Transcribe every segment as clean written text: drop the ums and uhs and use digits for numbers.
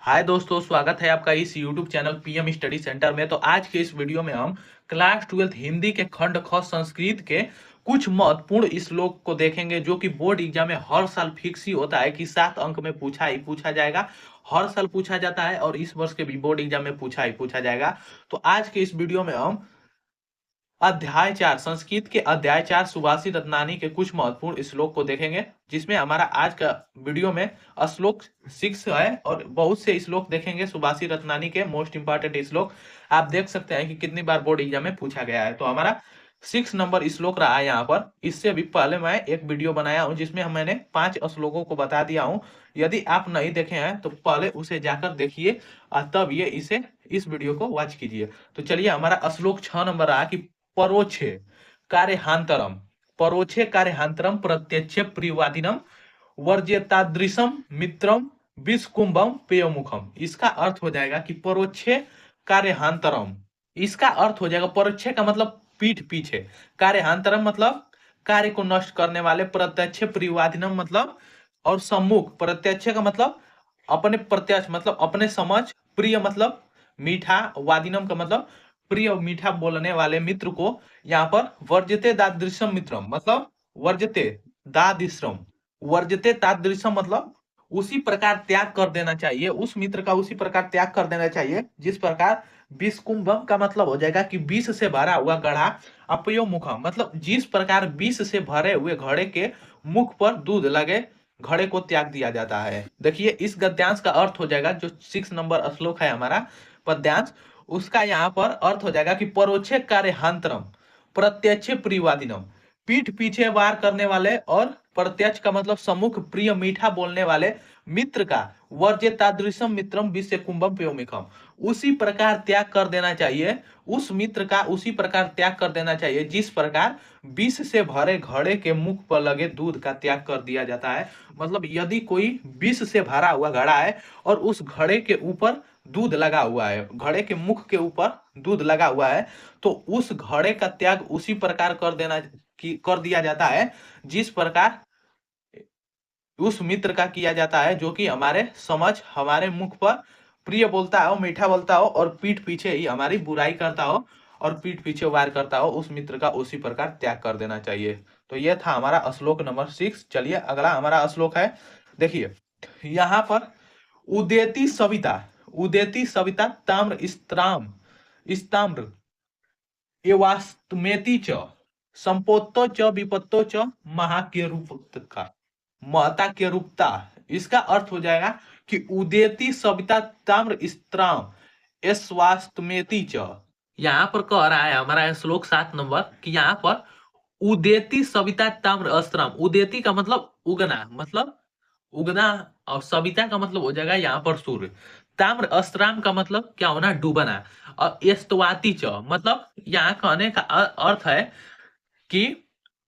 हाय दोस्तों, स्वागत है आपका इस YouTube channel PM study centre में। तो आज के इस वीडियो में हम क्लास 12 हिंदी के खंड ख संस्कृत के कुछ महत्वपूर्ण श्लोक को देखेंगे, जो कि बोर्ड एग्जाम में हर साल फिक्स ही होता है कि 7 अंक में पूछा जाएगा। हर साल पूछा जाता है और इस वर्ष के भी बोर्ड एग्जाम में पूछा जाएगा। तो आज के इस वीडियो में हम अध्याय 4 संस्कृत के अध्याय 4 सुभाषित रत्नानी के कुछ महत्वपूर्ण श्लोक को देखेंगे, जिसमें हमारा आज का वीडियो में श्लोक 6 है और बहुत से श्लोक देखेंगे सुभाषित रत्नानी के मोस्ट इंपॉर्टेंट श्लोक। आप देख सकते हैं कि कितनी बार बोर्ड एग्जाम में पूछा गया है। तो हमारा 6 नंबर श्लोक रहा है यहाँ पर। इससे भी पहले मैं एक वीडियो बनाया हूँ जिसमें मैंने 5 श्लोकों को बता दिया हूँ। यदि आप नहीं देखे हैं तो पहले उसे जाकर देखिए और तब ये इस वीडियो को वॉच कीजिए। तो चलिए, हमारा श्लोक 6 नंबर रहा कि परोक्षे कार्यहांतरम परोक्षे कार्यहांतरम प्रत्यक्षे प्रियवादिनम वर्जेतादृशम मित्रम विषकुंभम पेयमुखम। इसका अर्थ हो जाएगा कि परोक्षे कार्यहांतरम। इसका अर्थ हो जाएगा, परोक्षे का मतलब पीठ पीछे, कार्यहांतरम मतलब कार्य को नष्ट करने वाले, प्रत्यक्ष प्रियवादिनम मतलब और सम्मुख। प्रत्यक्ष का मतलब अपने, प्रत्यक्ष मतलब अपने समझ, प्रिय मतलब मीठा, वादिनम का मतलब प्रिय मीठा बोलने वाले मित्र को यहाँ पर वर्जते दादृशम मित्रम मतलब वर्जते दादृशम, वर्जते तादृशम मतलब उसी प्रकार त्याग कर देना चाहिए, उस मित्र का उसी प्रकार त्याग कर देना चाहिए जिस प्रकार विषकुंभम का मतलब हो जाएगा कि विष से भरा हुआ घड़ा, अपयो मुखम मतलब जिस प्रकार विष से भरे हुए घड़े के मुख पर दूध लगे, घड़े को त्याग दिया जाता है। देखिए, इस गद्यांश का अर्थ हो जाएगा, जो 6 नंबर श्लोक है हमारा पद्यांश, उसका यहाँ पर अर्थ हो जाएगा कि परोक्षे कार्यहांतरम प्रत्यक्ष प्रियवादिनम, पीठ पीछे वार करने वाले, और प्रत्यक्ष का मतलब सम्मुख प्रिय मीठा बोलने वाले मित्र का वर्जेतादृशम मित्रम विषय कुंभम प्योमिकम, उसी प्रकार त्याग कर देना चाहिए, उस मित्र का उसी प्रकार त्याग कर देना चाहिए जिस प्रकार विष से भरे घड़े के मुख पर लगे दूध का त्याग कर दिया जाता है। मतलब यदि कोई विष से भरा हुआ घड़ा है और उस घड़े के ऊपर दूध लगा हुआ है, घड़े के मुख के ऊपर दूध लगा हुआ है, तो उस घड़े का त्याग उसी प्रकार कर दिया जाता है जिस प्रकार उस मित्र का किया जाता है, जो कि हमारे समझ, हमारे मुख पर प्रिय बोलता हो, मीठा बोलता हो और पीठ पीछे ही हमारी बुराई करता हो और पीठ पीछे वार करता हो, उस मित्र का उसी प्रकार त्याग कर देना चाहिए। तो यह था हमारा श्लोक नंबर 6। चलिए, अगला हमारा श्लोक है, देखिए यहाँ पर उदेति सविता ताम्र स्त्राम स्ताम्र एवास्तमेति च संपोत्तो च विपत्तो च महाक्यरूपता महता के रूपता। इसका अर्थ हो जाएगा कि उदेति सविता ताम्र स्त्राम स्वास्तमेति च। यहाँ पर कह रहा है हमारा श्लोक 7 नंबर कि यहाँ पर उदेति सविता ताम्र अस्त्राम, उदेति का मतलब उगना, मतलब उगना, और सविता का मतलब हो जाएगा यहाँ पर सूर्य, ताम्र अस्त्राम का मतलब क्या होना, डूबना, और एस्तवाति च मतलब यहाँ कहने का अर्थ है कि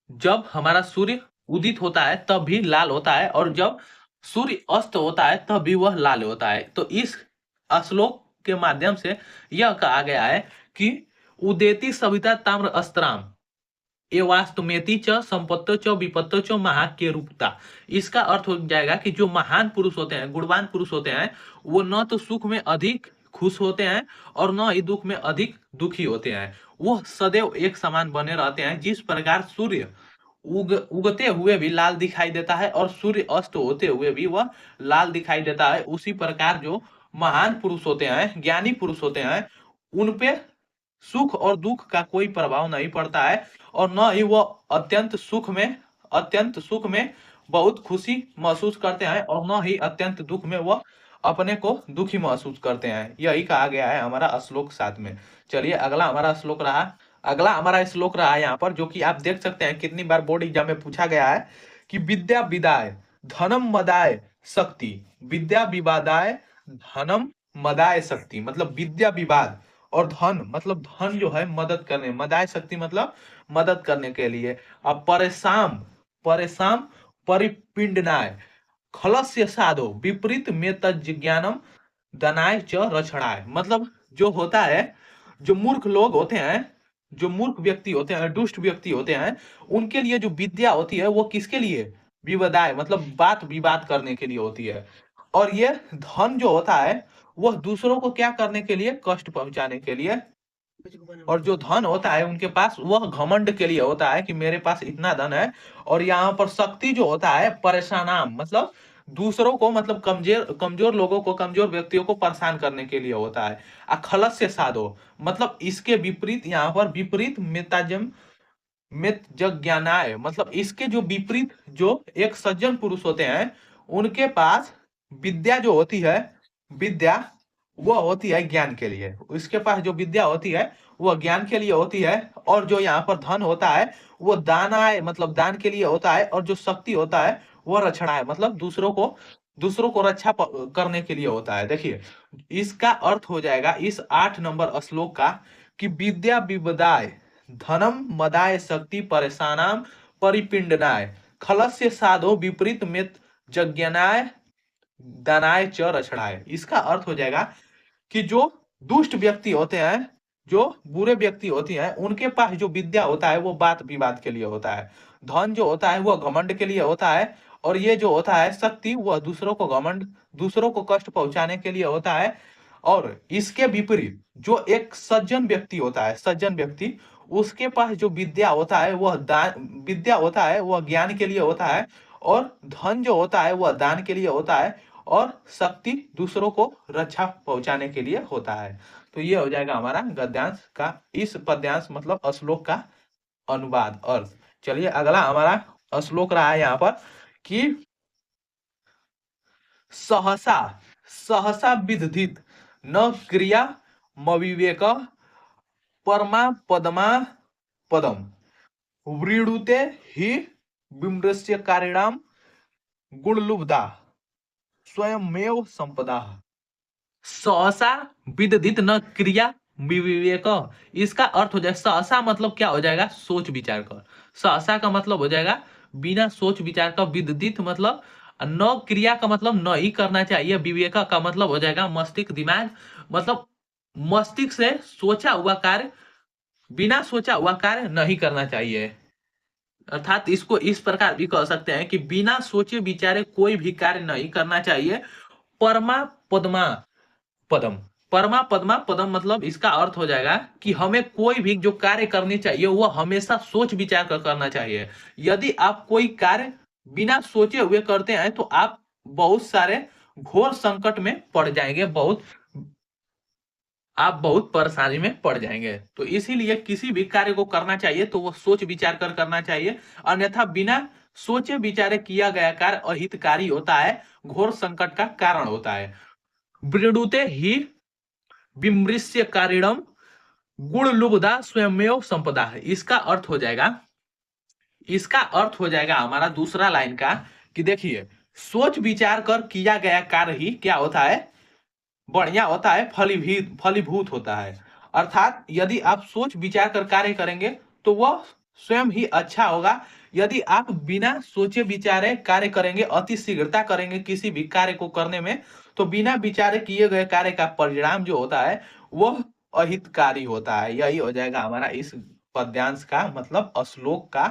जब हमारा सूर्य उदित होता है तब भी लाल होता है और जब सूर्य अस्त होता है तब भी वह लाल होता है। तो इस श्लोक के माध्यम से यह कहा गया है कि उदेति सविता ताम्र अस्त्राम एवास्तुमेति च संपत्तो च विपत्तो च महाक्य रूपता। इसका अर्थ हो जाएगा कि जो महान पुरुष होते हैं, गुणवान पुरुष होते हैं, वो न तो सुख में अधिक खुश होते हैं और न ही दुख में अधिक दुखी होते हैं, वो सदैव एक समान बने रहते हैं। जिस प्रकार सूर्य उगते हुए भी लाल दिखाई देता है और सूर्य अस्त होते हुए भी वह लाल दिखाई देता है, उसी प्रकार जो महान पुरुष होते हैं, ज्ञानी पुरुष होते हैं, उनपे सुख और दुख का कोई प्रभाव नहीं पड़ता है और न ही वह अत्यंत सुख में बहुत खुशी महसूस करते हैं और न ही अत्यंत दुख में वह अपने को दुखी महसूस करते हैं। यही कहा गया है हमारा श्लोक 7 में। चलिए, अगला हमारा श्लोक रहा है यहाँ पर, जो कि आप देख सकते हैं कितनी बार बोर्ड एग्जाम में पूछा गया है कि विद्या विदाय धनम मदाय शक्ति, विद्या विवादाय धनम मदाय शक्ति मतलब विद्या विवाद और धन मतलब धन जो है मदद करने, मदाय शक्ति मतलब मदद करने के लिए। अब परेशान परेशान परिपिंडनाय खलस्य साधो विपरीत में तज्ज्ञानम दनाय च रक्षणाय मतलब जो होता है, जो मूर्ख लोग होते हैं, जो मूर्ख व्यक्ति होते हैं, दुष्ट व्यक्ति होते हैं, उनके लिए जो विद्या होती है वो किसके लिए, विवादाय मतलब बात विवाद करने के लिए होती है, और ये धन जो होता है वह दूसरों को क्या करने के लिए, कष्ट पहुंचाने के लिए। और जो धन होता है उनके पास वह घमंड के लिए होता है कि मेरे पास इतना धन है। और यहाँ पर शक्ति जो होता है परेशानाम मतलब दूसरों को, मतलब कमजोर कमजोर लोगों को, कमजोर व्यक्तियों को परेशान करने के लिए होता है। खलस्य साधो मतलब इसके विपरीत, यहाँ पर विपरीत मेताजम मित ज्ञानाय मतलब इसके जो विपरीत, जो एक सज्जन पुरुष होते हैं उनके पास विद्या जो होती है, विद्या वह होती है ज्ञान के लिए। इसके पास जो विद्या होती है वह ज्ञान के लिए होती है। और जो यहाँ पर धन होता है वो दानाय मतलब दान के लिए होता है। और जो शक्ति होता है वह रक्षणाय मतलब दूसरों को रक्षा करने के लिए होता है। देखिए इसका अर्थ हो जाएगा इस 8 नंबर श्लोक का कि विद्या विबदाय धनम मदाय शक्ति परेशानाम परिपिंडनाय खलस्य साधो विपरीत मित यज्ञनाय दानाय च रक्षणाय। इसका अर्थ हो जाएगा कि जो दुष्ट व्यक्ति होते हैं, जो बुरे व्यक्ति होती हैं, उनके पास जो विद्या होता है वो बात विवाद के लिए होता है। धन जो होता है वह घमंड के लिए होता है। और ये जो होता है शक्ति वह दूसरों को घमंड, दूसरों को कष्ट पहुंचाने के लिए होता है। और इसके विपरीत जो एक सज्जन व्यक्ति होता है, सज्जन व्यक्ति, उसके पास जो विद्या होता है वह दान, विद्या होता है वह ज्ञान के लिए होता है। और धन जो होता है वह दान के लिए होता है। और शक्ति दूसरों को रक्षा पहुंचाने के लिए होता है। तो ये हो जाएगा हमारा गद्यांश का, इस पद्यांश मतलब श्लोक का अनुवाद अर्थ। चलिए अगला हमारा श्लोक रहा है यहाँ पर कि सहसा सहसा विदधित न क्रिया मविवेक परमा पदमा पदम वृणुते हि विमृश्य कारिणाम गुणलुब्धा स्वयमेव संपदा। सहसा विदधित न क्रिया विवेक, इसका अर्थ हो जाए सहसा मतलब क्या हो जाएगा, सोच विचार कर। सहसा का मतलब हो जाएगा बिना सोच विचार का। विदधित मतलब न क्रिया का मतलब नहीं करना चाहिए। विवेक का मतलब हो जाएगा मस्तिष्क, दिमाग, मतलब मस्तिष्क से सोचा हुआ कार्य, बिना सोचा हुआ कार्य नहीं करना चाहिए। अर्थात इसको इस प्रकार भी कह सकते हैं कि बिना सोचे विचारे कोई भी कार्य नहीं करना चाहिए। परमा पदमा पदम, परमा पदमा पदम मतलब इसका अर्थ हो जाएगा कि हमें कोई भी जो कार्य करनी चाहिए वो हमेशा सोच विचार कर करना चाहिए। यदि आप कोई कार्य बिना सोचे हुए करते हैं तो आप बहुत सारे घोर संकट में पड़ जाएंगे, आप बहुत परेशानी में पड़ जाएंगे। तो इसीलिए किसी भी कार्य को करना चाहिए तो वो सोच विचार कर करना चाहिए, अन्यथा बिना सोचे विचारे किया गया कार्य अहितकारी होता है, घोर संकट का कारण होता है। वृणुते ही विमृश्य कारिणम गुण लुब्धा स्वयमेव संपदा है। इसका अर्थ हो जाएगा, इसका अर्थ हो जाएगा हमारा दूसरा लाइन का कि देखिए सोच विचार कर किया गया कार्य ही क्या होता है, बढ़िया होता है, फलीभूत होता है। अर्थात यदि आप सोच विचार कर कार्य करेंगे तो वह स्वयं ही अच्छा होगा। यदि आप बिना सोचे विचारे कार्य करेंगे, अति शीघ्रता करेंगे किसी भी कार्य को करने में, तो बिना विचारे किए गए कार्य का परिणाम जो होता है वह अहितकारी होता है। यही हो जाएगा हमारा इस पद्यांश का मतलब श्लोक का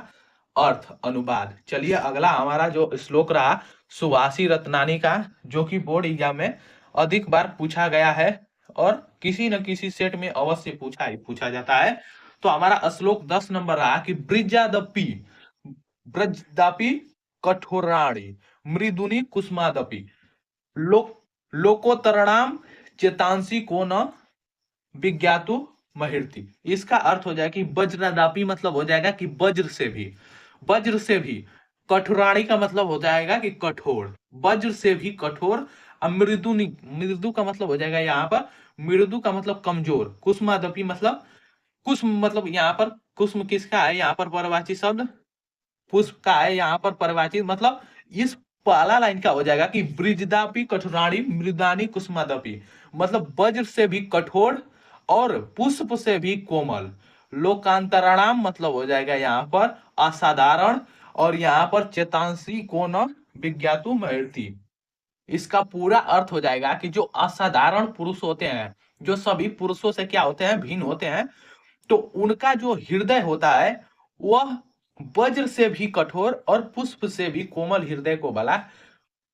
अर्थ अनुवाद। चलिए अगला हमारा जो श्लोक रहा सुभाषी रत्नानी का, जो कि बोर्ड एग्जाम में अधिक बार पूछा गया है और किसी न किसी सेट में अवश्य पूछा जाता है। तो हमारा श्लोक 10 नंबर रहा कि ब्रिजादपि ब्रजदापि कठोराणि मृदुनि कुसुमादपि लोक लोकोत्तरणाम चेतांसी को न विज्ञातु महिर्ति। इसका अर्थ हो जाएगा कि वज्रदापी मतलब हो जाएगा कि वज्र से भी, वज्र से भी, कठोराणी का मतलब हो जाएगा कि कठोर, वज्र से भी कठोर। मृदु, मृदु का मतलब हो जाएगा यहाँ पर, मृदु का मतलब कमजोर। कुसुमादपि मतलब, कुसुम मतलब यहाँ पर कुसुम किसका है, यहाँ पर परवाची शब्द पुष्प का है, यहाँ पर परवाची मतलब इस पहला लाइन का हो जाएगा कि ब्रिजदापि कठोराणी मृदानी कुसुमादपि मतलब वज्र से भी कठोर और पुष्प से भी कोमल। लोकांतराणाम मतलब हो जाएगा यहाँ पर असाधारण। और यहाँ पर चेतांसी को न विज्ञातु महर्ति, इसका पूरा अर्थ हो जाएगा कि जो असाधारण पुरुष होते हैं, जो सभी पुरुषों से क्या होते हैं, भिन्न होते हैं, तो उनका जो हृदय होता है वह वज्र से भी कठोर और पुष्प से भी कोमल हृदय को भला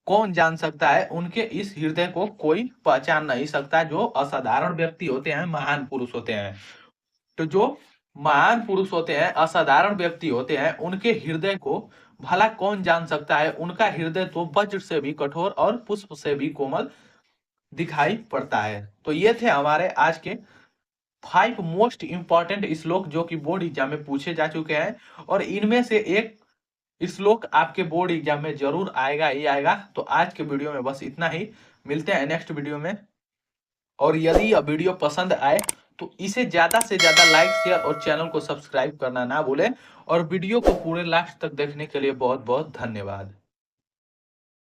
कौन जान सकता है, उनके इस हृदय को कोई पहचान नहीं सकता। जो असाधारण व्यक्ति होते हैं, महान पुरुष होते हैं, तो जो महान पुरुष होते हैं, असाधारण व्यक्ति होते हैं, उनके हृदय को भला कौन जान सकता है। उनका हृदय तो वज्र से भी कठोर और पुष्प से भी कोमल दिखाई पड़ता है। तो ये थे हमारे आज के 5 मोस्ट इंपॉर्टेंट श्लोक जो कि बोर्ड एग्जाम में पूछे जा चुके हैं, और इनमें से एक श्लोक आपके बोर्ड एग्जाम में जरूर आएगा ही आएगा। तो आज के वीडियो में बस इतना ही, मिलते हैं नेक्स्ट वीडियो में। और यदि यह वीडियो पसंद आए तो इसे ज्यादा से ज्यादा लाइक, शेयर और चैनल को सब्सक्राइब करना ना भूलें। और वीडियो को पूरे लास्ट तक देखने के लिए बहुत बहुत धन्यवाद।